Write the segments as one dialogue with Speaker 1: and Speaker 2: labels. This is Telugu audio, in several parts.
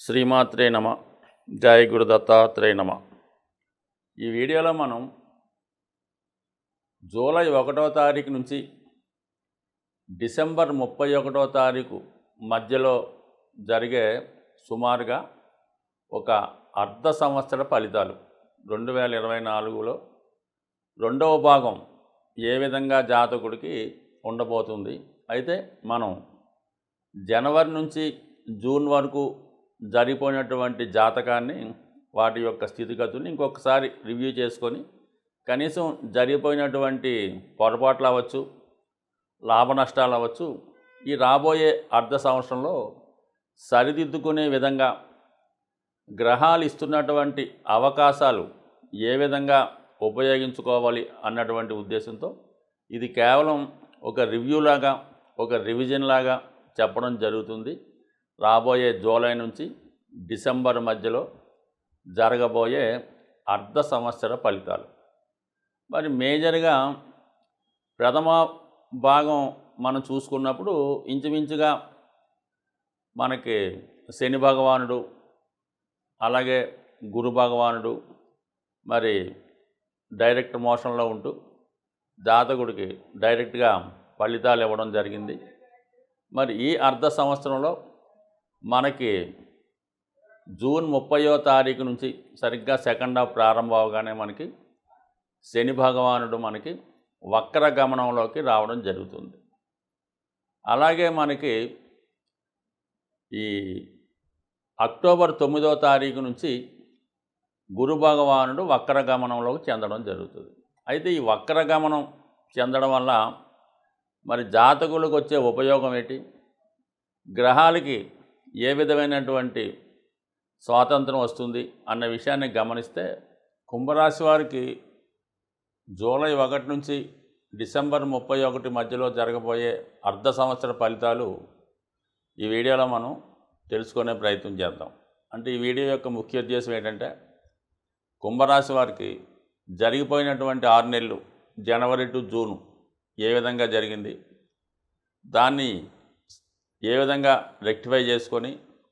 Speaker 1: శ్రీమాత్రే నమ. జై గురు దత్తాత్రేయ నమ. ఈ వీడియోలో మనం జూలై 1వ తారీఖు నుంచి డిసెంబర్ 31వ తారీఖు మధ్యలో జరిగే సుమారుగా ఒక అర్ధ సంవత్సర ఫలితాలు 2024లో రెండవ భాగం ఏ విధంగా జాతకుడికి ఉండబోతుంది. అయితే మనం జనవరి నుంచి జూన్ వరకు జరిగిపోయినటువంటి జాతకాన్ని వాటి యొక్క స్థితిగతుల్ని ఇంకొకసారి రివ్యూ చేసుకొని కనీసం జరిగిపోయినటువంటి పొరపాట్లు అవ్వచ్చు, లాభ నష్టాలు అవ్వచ్చు, ఈ రాబోయే అర్ధ సంవత్సరంలో సరిదిద్దుకునే విధంగా గ్రహాలు ఇస్తున్నటువంటి అవకాశాలు ఏ విధంగా ఉపయోగించుకోవాలి అన్నటువంటి ఉద్దేశంతో ఇది కేవలం ఒక రివ్యూ లాగా, ఒక రివిజన్ లాగా చెప్పడం జరుగుతుంది. రాబోయే జూలై నుంచి డిసెంబర్ మధ్యలో జరగబోయే అర్ధ సంవత్సర ఫలితాలు. మరి మేజర్గా ప్రథమ భాగం మనం చూసుకున్నప్పుడు ఇంచుమించుగా మనకి శని భగవానుడు, అలాగే గురు భగవానుడు మరి డైరెక్ట్ మోషన్లో ఉంటూ జాతకుడికి డైరెక్ట్గా ఫలితాలు ఇవ్వడం జరిగింది. మరి ఈ అర్ధ సంవత్సరంలో మనకి జూన్ 30వ తారీఖు నుంచి సరిగ్గా సెకండ్ హాఫ్ ప్రారంభం అవగానే మనకి శని భగవానుడు మనకి వక్ర గమనంలోకి రావడం జరుగుతుంది. అలాగే మనకి ఈ అక్టోబర్ 9వ తారీఖు నుంచి గురు భగవానుడు వక్ర గమనంలోకి చెందడం జరుగుతుంది. అయితే ఈ వక్ర గమనం చెందడం వల్ల మరి జాతకులకు వచ్చే ఉపయోగం ఏంటి, గ్రహాలకి ఏ విధమైనటువంటి స్వాతంత్రం వస్తుంది అన్న విషయాన్ని గమనిస్తే కుంభరాశి వారికి జూలై 1 నుంచి డిసెంబర్ 31 మధ్యలో జరగబోయే అర్ధ సంవత్సర ఫలితాలు ఈ వీడియోలో మనం తెలుసుకునే ప్రయత్నం చేద్దాం. అంటే ఈ వీడియో యొక్క ముఖ్య ఉద్దేశం ఏంటంటే కుంభరాశి వారికి జరిగిపోయినటువంటి 6 నెలలు జనవరి టు జూన్ ఏ విధంగా జరిగింది, దాన్ని ఏ విధంగా రెక్టిఫై చేసుకొని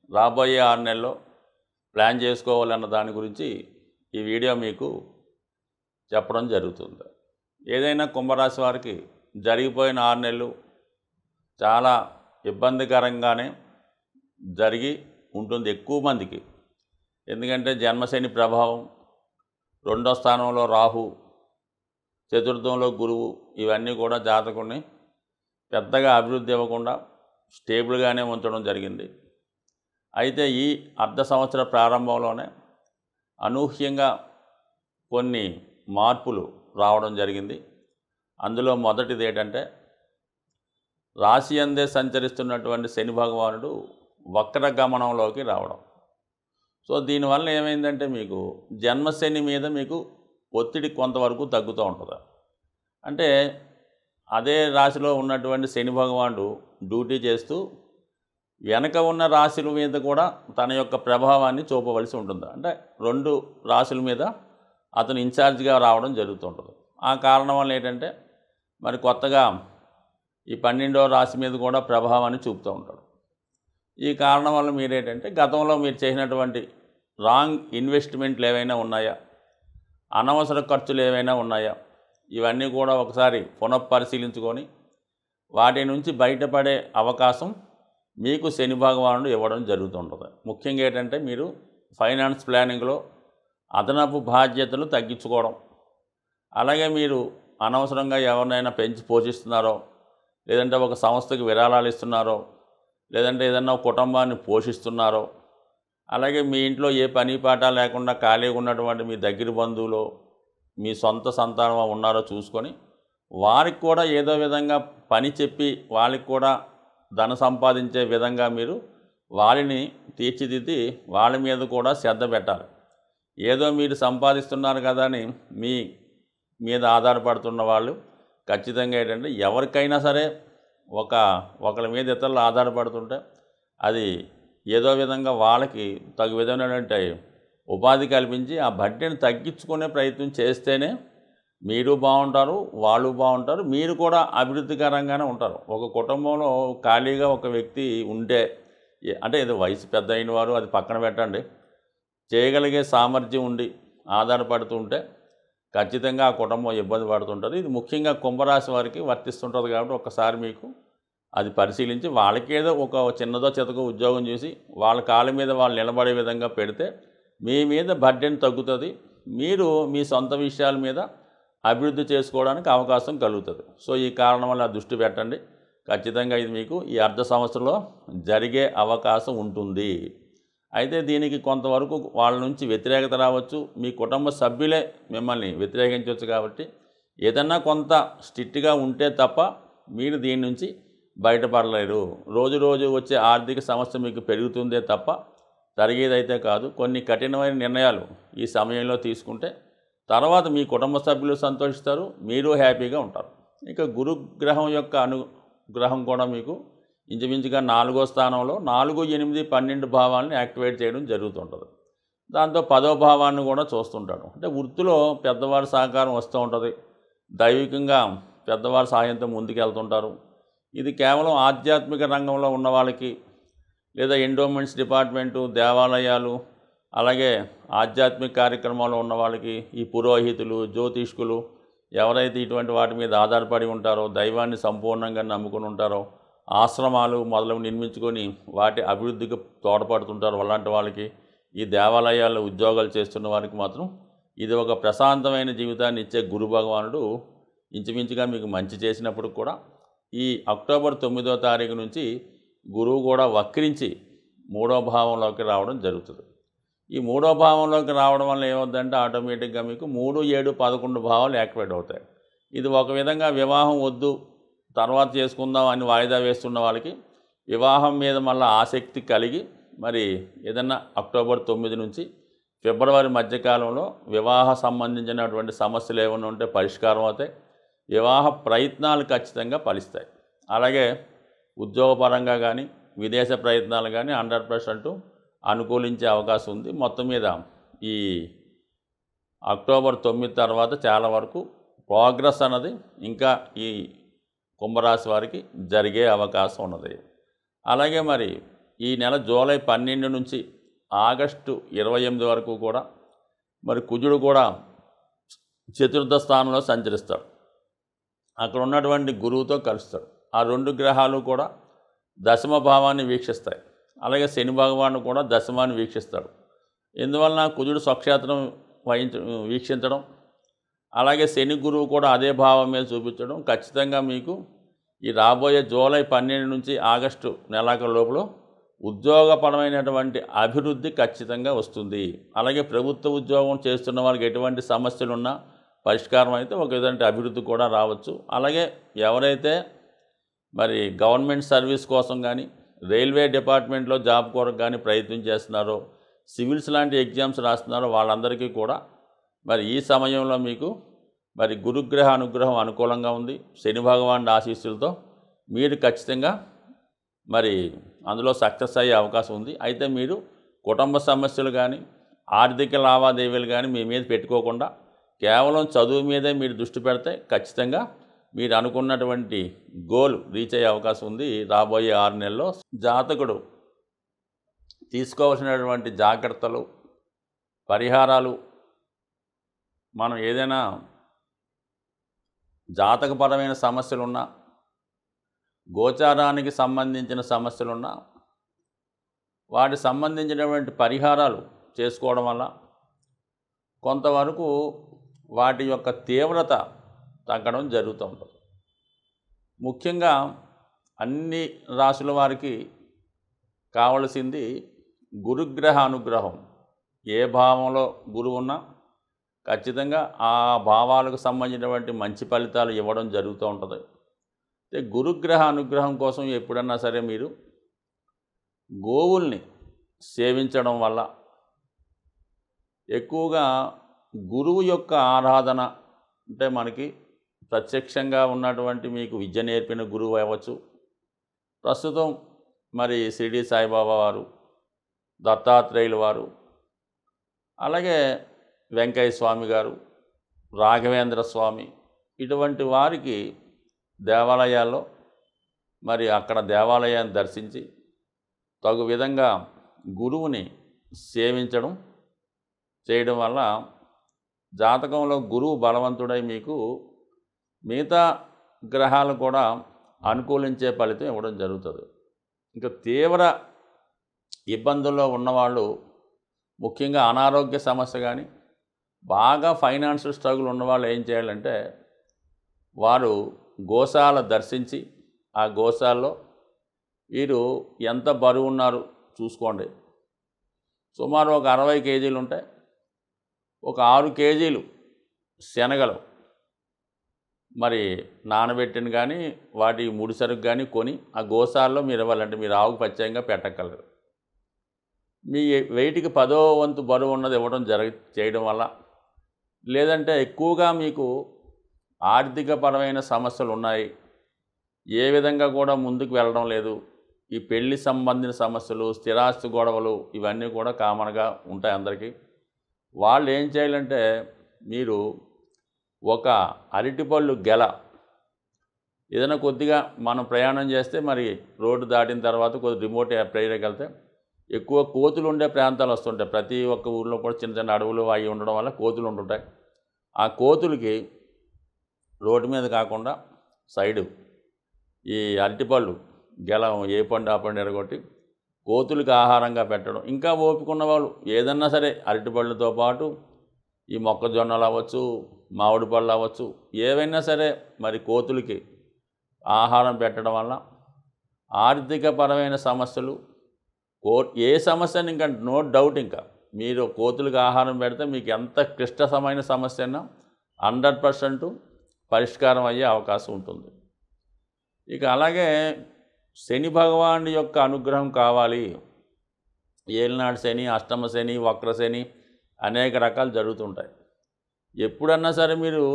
Speaker 1: రాబోయే 6 నెలల్లో ప్లాన్ చేసుకోవాలన్న దాని గురించి ఈ వీడియో మీకు చెప్పడం జరుగుతుంది. ఏదైనా కుంభరాశి వారికి జరిగిపోయిన 6 నెలలు చాలా ఇబ్బందికరంగానే జరిగి ఉంటుంది ఎక్కువ మందికి. ఎందుకంటే జన్మశని ప్రభావం, 2వ స్థానంలో రాహు, చతుర్థంలో గురువు, ఇవన్నీ కూడా జాతకుడిని పెద్దగా అభివృద్ధి ఇవ్వకుండా స్టేబుల్గానే ఉంచడం జరిగింది. అయితే ఈ అర్ధ సంవత్సర ప్రారంభంలోనే అనూహ్యంగా కొన్ని మార్పులు రావడం జరిగింది. అందులో మొదటిది ఏంటంటే రాశి అందే సంచరిస్తున్నటువంటి శని భగవానుడు వక్ర గమనంలోకి రావడం. సో దీనివల్ల ఏమైందంటే మీకు జన్మశని మీద మీకు ఒత్తిడి కొంతవరకు తగ్గుతూ ఉంటుంది. అంటే అదే రాశిలో ఉన్నటువంటి శని భగవానుడు డ్యూటీ చేస్తూ వెనక ఉన్న రాశుల మీద కూడా తన యొక్క ప్రభావాన్ని చూపవలసి ఉంటుంది. అంటే 2 రాశుల మీద అతను ఇన్ఛార్జ్గా రావడం జరుగుతుంటుంది. ఆ కారణం వల్ల ఏంటంటే మరి కొత్తగా ఈ 12వ రాశి మీద కూడా ప్రభావాన్ని చూపుతూ ఉంటాడు. ఈ కారణం వల్ల మీరేంటంటే గతంలో మీరు చేసినటువంటి రాంగ్ ఇన్వెస్ట్మెంట్లు ఏవైనా ఉన్నాయా, అనవసర ఖర్చులు ఏవైనా ఉన్నాయా, ఇవన్నీ కూడా ఒకసారి పునఃపరిశీలించుకొని వాటి నుంచి బయటపడే అవకాశం మీకు శని భగవానుడు ఇవ్వడం జరుగుతుంటుంది. ముఖ్యంగా ఏంటంటే మీరు ఫైనాన్స్ ప్లానింగ్లో అదనపు బాధ్యతలు తగ్గించుకోవడం, అలాగే మీరు అనవసరంగా ఎవరినైనా పెంచి పోషిస్తున్నారో, లేదంటే ఒక సంస్థకి విరాళాలు ఇస్తున్నారో, లేదంటే ఏదన్నా కుటుంబాన్ని పోషిస్తున్నారో, అలాగే మీ ఇంట్లో ఏ పని పాట లేకుండా ఖాళీగా ఉన్నటువంటి మీ దగ్గర బంధువులు, మీ సొంత సంతానం ఉన్నారో చూసుకొని వారికి కూడా ఏదో విధంగా పని చెప్పి వాళ్ళకి కూడా ధన సంపాదించే విధంగా మీరు వాళ్ళని తీర్చిదిద్ది వాళ్ళ మీద కూడా శ్రద్ధ పెట్టాలి. ఏదో మీరు సంపాదిస్తున్నారు కదా అని మీ మీద ఆధారపడుతున్న వాళ్ళు ఖచ్చితంగా ఏంటంటే ఎవరికైనా సరే ఒకరి మీద ఇతరులు ఆధారపడుతుంటే అది ఏదో విధంగా వాళ్ళకి తగు విధమైనటువంటి ఉపాధి కల్పించి ఆ బడ్డీని తగ్గించుకునే ప్రయత్నం చేస్తేనే మీరు బాగుంటారు, వాళ్ళు బాగుంటారు, మీరు కూడా అభివృద్ధికరంగానే ఉంటారు. ఒక కుటుంబంలో ఖాళీగా ఒక వ్యక్తి ఉంటే అంటే ఇది వయసు పెద్ద అయిన వారు అది పక్కన పెట్టండి, చేయగలిగే సామర్థ్యం ఉండి ఆధారపడుతూ ఉంటే ఖచ్చితంగా ఆ కుటుంబం ఇబ్బంది పడుతుంటుంది. ఇది ముఖ్యంగా కుంభరాశి వారికి వర్తిస్తుంటుంది కాబట్టి ఒక్కసారి మీకు అది పరిశీలించి వాళ్ళకేదో ఒక చిన్నదో చితకో ఉద్యోగం చేసి వాళ్ళ కాళ్ళ మీద వాళ్ళు నిలబడే విధంగా పెడితే మీ మీద బర్డెన్ తగ్గుతుంది. మీరు మీ సొంత విషయాల మీద అభివృద్ధి చేసుకోవడానికి అవకాశం కలుగుతుంది. సో ఈ కారణం వల్ల దృష్టి పెట్టండి. ఖచ్చితంగా ఇది మీకు ఈ అర్ధ సంవత్సరంలో జరిగే అవకాశం ఉంటుంది. అయితే దీనికి కొంతవరకు వాళ్ళ నుంచి వ్యతిరేకత రావచ్చు, మీ కుటుంబ సభ్యులే మిమ్మల్ని వ్యతిరేకించవచ్చు. కాబట్టి ఏదన్నా కొంత స్ట్రిక్ట్గా ఉంటే తప్ప మీరు దీని నుంచి బయటపడలేరు. రోజు రోజు వచ్చే ఆర్థిక సమస్య మీకు పెరుగుతుందే తప్ప తరిగేదైతే కాదు. కొన్ని కఠినమైన నిర్ణయాలు ఈ సమయంలో తీసుకుంటే తర్వాత మీ కుటుంబ సభ్యులు సంతోషిస్తారు, మీరు హ్యాపీగా ఉంటారు. ఇక గురుగ్రహం యొక్క అనుగ్రహం కూడా మీకు ఇంచుమించుగా 4వ స్థానంలో 4, 8, 12 భావాలను యాక్టివేట్ చేయడం జరుగుతుంటుంది. దాంతో 10వ భావాన్ని కూడా చూస్తుంటాడు. అంటే వృత్తిలో పెద్దవారి సహకారం వస్తూ ఉంటుంది, దైవికంగా పెద్దవారి సహాయంతో ముందుకెళ్తుంటారు. ఇది కేవలం ఆధ్యాత్మిక రంగంలో ఉన్న వాళ్ళకి, లేదా ఎండోమెంట్స్ డిపార్ట్మెంటు, దేవాలయాలు, అలాగే ఆధ్యాత్మిక కార్యక్రమాల్లో ఉన్న వాళ్ళకి, ఈ పురోహితులు, జ్యోతిష్కులు ఎవరైతే ఇటువంటి వాటి మీద ఆధారపడి ఉంటారో, దైవాన్ని సంపూర్ణంగా నమ్ముకుని ఉంటారో, ఆశ్రమాలు మొదలు నిర్మించుకొని వాటి అభివృద్ధికి తోడ్పడుతుంటారు, అలాంటి వాళ్ళకి, ఈ దేవాలయాల్లో ఉద్యోగాలు చేస్తున్న వారికి మాత్రం ఇది ఒక ప్రశాంతమైన జీవితాన్ని ఇచ్చే గురు భగవానుడు ఇంచుమించుగా మీకు మంచి చేసినప్పుడు కూడా ఈ అక్టోబర్ 9వ తారీఖు నుంచి గురువు కూడా వక్రించి 3వ భావంలోకి రావడం జరుగుతుంది. ఈ 3వ భావంలోకి రావడం వల్ల ఏమవుతుందంటే ఆటోమేటిక్గా మీకు 3, 7, 11 భావాలు యాక్టివేట్ అవుతాయి. ఇది ఒక విధంగా వివాహం వద్దు తర్వాత చేసుకుందాం అని వాయిదా వేస్తున్న వాళ్ళకి వివాహం మీద మళ్ళీ ఆసక్తి కలిగి మరి ఏదన్నా అక్టోబర్ 9 నుంచి ఫిబ్రవరి మధ్యకాలంలో వివాహ సంబంధించినటువంటి సమస్యలు ఏమైనా ఉంటే పరిష్కారం అవుతాయి. వివాహ ప్రయత్నాలు ఖచ్చితంగా ఫలిస్తాయి. అలాగే ఉద్యోగపరంగా కానీ విదేశ ప్రయత్నాలు కానీ 100% అనుకూలించే అవకాశం ఉంది. మొత్తం మీద ఈ అక్టోబర్ 9 తర్వాత చాలా వరకు ప్రోగ్రెస్ అన్నది ఇంకా ఈ కుంభరాశి వారికి జరిగే అవకాశం ఉన్నది. అలాగే మరి ఈ నెల జూలై 12 నుంచి ఆగస్టు 28 వరకు కూడా మరి కుజుడు కూడా చతుర్థ స్థానంలో సంచరిస్తాడు. అక్కడ ఉన్నటువంటి గురువుతో కలుస్తాడు. ఆ 2 గ్రహాలు కూడా దశమ భావాన్ని వీక్షిస్తాయి. అలాగే శని భగవాను కూడా దశమాన్ని వీక్షిస్తాడు. ఎందువలన కుజుడు స్వక్షేత్రం వీక్షించడం, అలాగే శని గురువు కూడా అదే భావం మీద చూపించడం ఖచ్చితంగా మీకు ఈ రాబోయే జూలై 12 నుంచి ఆగస్టు నెలాఖరు లోపల ఉద్యోగపరమైనటువంటి అభివృద్ధి ఖచ్చితంగా వస్తుంది. అలాగే ప్రభుత్వ ఉద్యోగం చేస్తున్న వాళ్ళకి ఎటువంటి సమస్యలున్నా పరిష్కారం అయితే ఒక విధంగా అభివృద్ధి కూడా రావచ్చు. అలాగే ఎవరైతే మరి గవర్నమెంట్ సర్వీస్ కోసం కానీ రైల్వే డిపార్ట్మెంట్లో జాబ్ కొరకు కానీ ప్రయత్నం చేస్తున్నారో, సివిల్స్ లాంటి ఎగ్జామ్స్ రాస్తున్నారో వాళ్ళందరికీ కూడా మరి ఈ సమయంలో మీకు మరి గురుగ్రహ అనుగ్రహం అనుకూలంగా ఉంది. శని భగవానుడి ఆశీస్సులతో మీరు ఖచ్చితంగా మరి అందులో సక్సెస్ అయ్యే అవకాశం ఉంది. అయితే మీరు కుటుంబ సమస్యలు కానీ ఆర్థిక లావాదేవీలు కానీ మీ మీద పెట్టుకోకుండా కేవలం చదువు మీదే మీరు దృష్టి పెడితే ఖచ్చితంగా మీరు అనుకున్నటువంటి గోల్ రీచ్ అయ్యే అవకాశం ఉంది. రాబోయే 6 నెలల్లో జాతకుడు తీసుకోవాల్సినటువంటి జాగ్రత్తలు, పరిహారాలు, మనం ఏదైనా జాతకపరమైన సమస్యలున్నా, గోచారానికి సంబంధించిన సమస్యలున్నా వాటి సంబంధించినటువంటి పరిహారాలు చేసుకోవడం వల్ల కొంతవరకు వాటి యొక్క తీవ్రత తగ్గడం జరుగుతూ ఉంటుంది. ముఖ్యంగా అన్ని రాశుల వారికి కావలసింది గురుగ్రహ అనుగ్రహం. ఏ భావంలో గురువు ఉన్నా ఖచ్చితంగా ఆ భావాలకు సంబంధించినటువంటి మంచి ఫలితాలు ఇవ్వడం జరుగుతూ ఉంటుంది. గురుగ్రహ అనుగ్రహం కోసం ఎప్పుడన్నా సరే మీరు గోవుల్ని సేవించడం వల్ల, ఎక్కువగా గురువు యొక్క ఆరాధన అంటే మనకి ప్రత్యక్షంగా ఉన్నటువంటి మీకు విద్య నేర్పిన గురువు అవ్వచ్చు, ప్రస్తుతం మరి షిరిడి సాయిబాబా వారు, దత్తాత్రేయులు వారు, అలాగే వెంకయ్య స్వామి గారు, రాఘవేంద్ర స్వామి, ఇటువంటి వారికి దేవాలయాల్లో మరి అక్కడ దేవాలయాన్ని దర్శించి తగు విధంగా గురువుని సేవించడం చేయడం వల్ల జాతకంలో గురువు బలవంతుడై మీకు మిగతా గ్రహాలు కూడా అనుకూలించే ఫలితం ఇవ్వడం జరుగుతుంది. ఇంకా తీవ్ర ఇబ్బందుల్లో ఉన్నవాళ్ళు, ముఖ్యంగా అనారోగ్య సమస్య కానీ బాగా ఫైనాన్షియల్ స్ట్రగుల్ ఉన్నవాళ్ళు ఏం చేయాలంటే, వారు గోశాల దర్శించి ఆ గోశాలలో వీరు ఎంత బరువు ఉన్నారు చూసుకోండి. సుమారు ఒక 60 కేజీలు ఉంటాయి. ఒక 6 కేజీలు శనగలు మరి నానబెట్టిన కానీ వాటి ముడి సరుకు కానీ కొని ఆ గోశాలలో మీరు ఇవ్వాలంటే మీరు ఆవుకు ప్రత్యేకంగా పెట్టగలరు. మీ వెయిట్కి 10వ వంతు బరువు ఉన్నది ఇవ్వడం చేయడం వల్ల, లేదంటే ఎక్కువగా మీకు ఆర్థికపరమైన సమస్యలు ఉన్నాయి, ఏ విధంగా కూడా ముందుకు వెళ్ళడం లేదు, ఈ పెళ్లి సంబంధించిన సమస్యలు, స్థిరాస్తి గొడవలు ఇవన్నీ కూడా కామన్గా ఉంటాయి అందరికీ. వాళ్ళు ఏం చేయాలంటే, మీరు ఒక అరటిపళ్ళు గెల ఏదైనా కొద్దిగా మనం ప్రయాణం చేస్తే మరి రోడ్డు దాటిన తర్వాత కొద్ది రిమోట్ ఏరియాకి వెళ్తే ఎక్కువ కోతులు ఉండే ప్రాంతాలు వస్తుంటాయి. ప్రతి ఒక్క ఊళ్ళో కూడా చిన్న చిన్న అడవులు అవి ఉండడం వల్ల కోతులు ఉంటుంటాయి. ఆ కోతులకి రోడ్డు మీద కాకుండా సైడు ఈ అరటిపళ్ళు గెల ఏ పండు ఆ పండు ఎరగొట్టి కోతులకి ఆహారంగా పెట్టడం. ఇంకా ఓపిక ఉన్న వాళ్ళు ఏదన్నా సరే అరటిపళ్ళతో పాటు ఈ మొక్కజొన్నలు అవ్వచ్చు, మామిడి పళ్ళు అవ్వచ్చు, ఏవైనా సరే మరి కోతులకి ఆహారం పెట్టడం వల్ల ఆర్థికపరమైన సమస్యలు ఏ సమస్యని ఇంకా నో డౌట్, ఇంకా మీరు కోతులకు ఆహారం పెడితే మీకు ఎంత క్లిష్టమైన సమస్య అయినా 100% పరిష్కారం అయ్యే అవకాశం ఉంటుంది. ఇక అలాగే శని భగవానుడి యొక్క అనుగ్రహం కావాలి. ఏలినాడు శని, అష్టమ శని, వక్ర శని అనేక రకాలు జరుగుతుంటాయి. ఎప్పుడన్నా సరే మీరు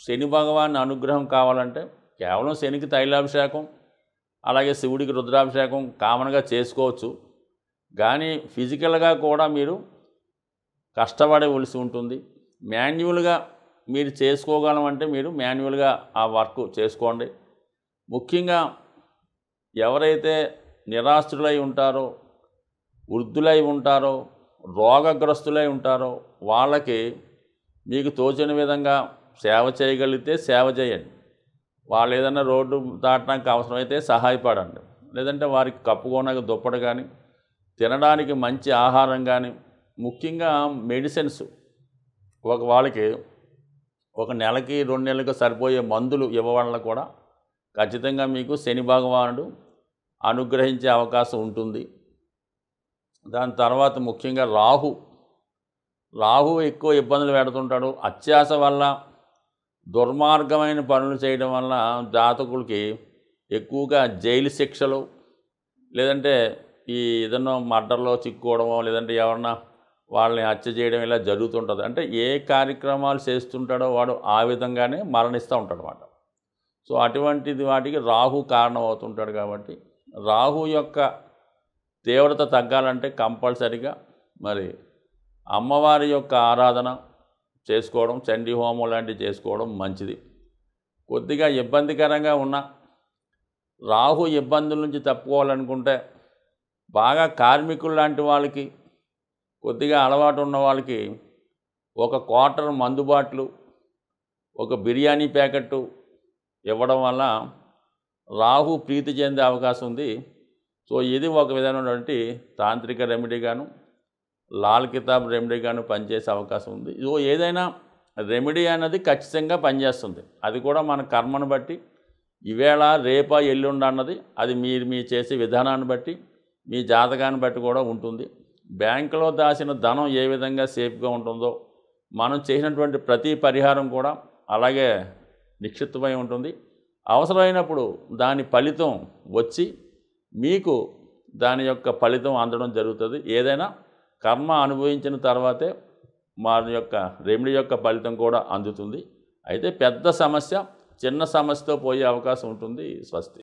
Speaker 1: శని భగవాన్ అనుగ్రహం కావాలంటే కేవలం శనికి తైలాభిషేకం, అలాగే శివుడికి రుద్రాభిషేకం కామన్గా చేసుకోవచ్చు. కానీ ఫిజికల్గా కూడా మీరు కష్టపడవలసి ఉంటుంది. మాన్యువల్గా మీరు చేసుకోగలమంటే మీరు మాన్యువల్గా ఆ వర్క్ చేసుకోండి. ముఖ్యంగా ఎవరైతే నిరాశ్రులై ఉంటారో, వృద్ధులై ఉంటారో, రోగగ్రస్తులై ఉంటారో వాళ్ళకి మీకు తోచిన విధంగా సేవ చేయగలిగితే సేవ చేయండి. వాళ్ళు ఏదైనా రోడ్డు దాటడానికి అవసరమైతే సహాయపడండి. లేదంటే వారికి కప్పుకోనక దుప్పటి కానీ, తినడానికి మంచి ఆహారం కానీ, ముఖ్యంగా మెడిసిన్స్ వాళ్ళకి ఒక నెలకి 2 నెలలకు సరిపోయే మందులు ఇవ్వడం కూడా ఖచ్చితంగా మీకు శని భగవానుడు అనుగ్రహించే అవకాశం ఉంటుంది. దాని తర్వాత ముఖ్యంగా రాహు ఎక్కువ ఇబ్బందులు పెడుతుంటాడు. అత్యాశ వల్ల, దుర్మార్గమైన పనులు చేయడం వల్ల జాతకులకి ఎక్కువగా జైలు శిక్షలు, లేదంటే ఈ ఏదన్నా మర్డర్లో చిక్కుకోవడమో, లేదంటే ఎవరన్నా వాళ్ళని హత్య చేయడం ఇలా జరుగుతుంటుంది. అంటే ఏ కార్యక్రమాలు చేస్తుంటాడో వాడు ఆ విధంగానే మరణిస్తూ ఉంటాడు అన్నమాట. సో అటువంటిది వాటికి రాహు కారణం అవుతుంటాడు. కాబట్టి రాహు యొక్క తీవ్రత తగ్గాలంటే కంపల్సరిగా మరి అమ్మవారి యొక్క ఆరాధన చేసుకోవడం, చండీ హోమం లాంటివి చేసుకోవడం మంచిది. కొద్దిగా ఇబ్బందికరంగా ఉన్న రాహు ఇబ్బందుల నుంచి తప్పుకోవాలనుకుంటే బాగా కార్మికులు లాంటి వాళ్ళకి, కొద్దిగా అలవాటు ఉన్న వాళ్ళకి ఒక క్వార్టర్ మందు బాటిలు, ఒక బిర్యానీ ప్యాకెట్టు ఇవ్వడం వల్ల రాహు ప్రీతి చెందే అవకాశం ఉంది. సో ఇది ఒక విధమైనటువంటి తాంత్రిక రెమెడీగాను, లాల్ కితాబ్ రెమెడీగాను పనిచేసే అవకాశం ఉంది. సో ఏదైనా రెమెడీ అనేది ఖచ్చితంగా పనిచేస్తుంది. అది కూడా మన కర్మను బట్టి, ఈవేళ రేపా ఎల్లుండి అన్నది అది మీరు మీ చేసే విధానాన్ని బట్టి, మీ జాతకాన్ని బట్టి కూడా ఉంటుంది. బ్యాంకులో దాచిన ధనం ఏ విధంగా సేఫ్గా ఉంటుందో మనం చేసినటువంటి ప్రతి పరిహారం కూడా అలాగే నిక్షిప్తమై ఉంటుంది. అవసరమైనప్పుడు దాని ఫలితం వచ్చి మీకు దాని యొక్క ఫలితం అందడం జరుగుతుంది. ఏదైనా కర్మ అనుభవించిన తర్వాతే మన యొక్క రెమెడీ యొక్క ఫలితం కూడా అందుతుంది. అయితే పెద్ద సమస్య చిన్న సమస్యతో పోయే అవకాశం ఉంటుంది. స్వస్తి.